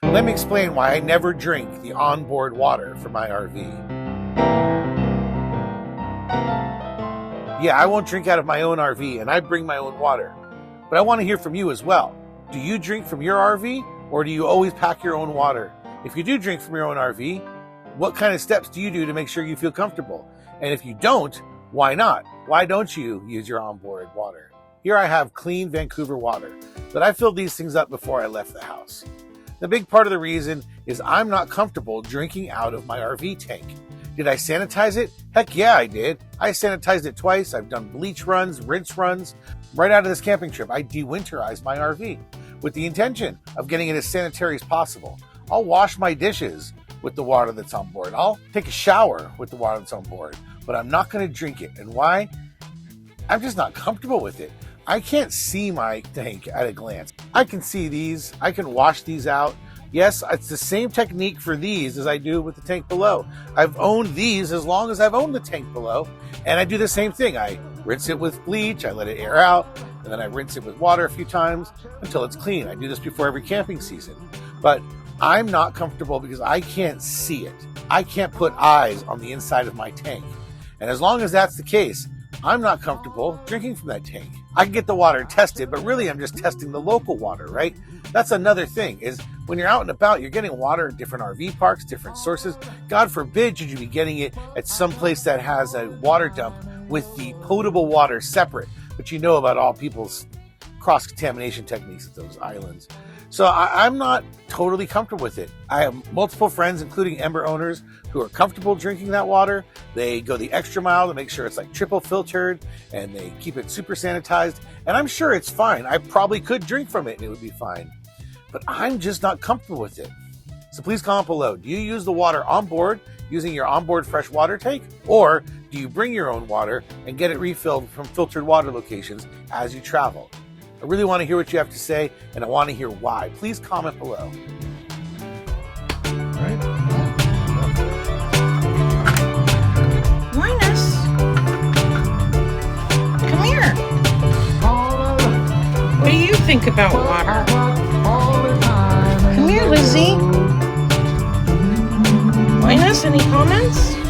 Let me explain why I never drink the onboard water for my RV. Yeah, I won't drink out of my own RV, and I bring my own water. But I want to hear from you as well. Do you drink from your RV, or do you always pack your own water? If you do drink from your own RV, what kind of steps do you do to make sure you feel comfortable? And if you don't, why not? Why don't you use your onboard water? Here I have clean Vancouver water, but I filled these things up before I left the house. The big part of the reason is I'm not comfortable drinking out of my RV tank. Did I sanitize it? Heck yeah, I did. I sanitized it twice. I've done bleach runs, rinse runs. Right out of this camping trip, I de-winterized my RV with the intention of getting it as sanitary as possible. I'll wash my dishes with the water that's on board. I'll take a shower with the water that's on board, but I'm not going to drink it. And why? I'm just not comfortable with it. I can't see my tank at a glance. I can see these. I can wash these out. Yes, it's the same technique for these as I do with the tank below. I've owned these as long as I've owned the tank below, and I do the same thing. I rinse it with bleach, I let it air out, and then I rinse it with water a few times until it's clean. I do this before every camping season. But I'm not comfortable because I can't see it. I can't put eyes on the inside of my tank. And as long as that's the case, I'm not comfortable drinking from that tank. I can get the water tested, but really I'm just testing the local water, right? That's another thing, is when you're out and about, you're getting water at different RV parks, different sources. God forbid should you be getting it at some place that has a water dump with the potable water separate. But you know about all people's cross-contamination techniques at those islands. So I'm not totally comfortable with it. I have multiple friends, including Ember owners, who are comfortable drinking that water. They go the extra mile to make sure it's like triple filtered, and they keep it super sanitized. And I'm sure it's fine. I probably could drink from it and it would be fine. But I'm just not comfortable with it. So please comment below. Do you use the water on board using your onboard fresh water tank? Or do you bring your own water and get it refilled from filtered water locations as you travel? I really want to hear what you have to say, and I want to hear why. Please comment below. Linus, come here. What do you think about water? Come here, Lizzie. Linus, any comments?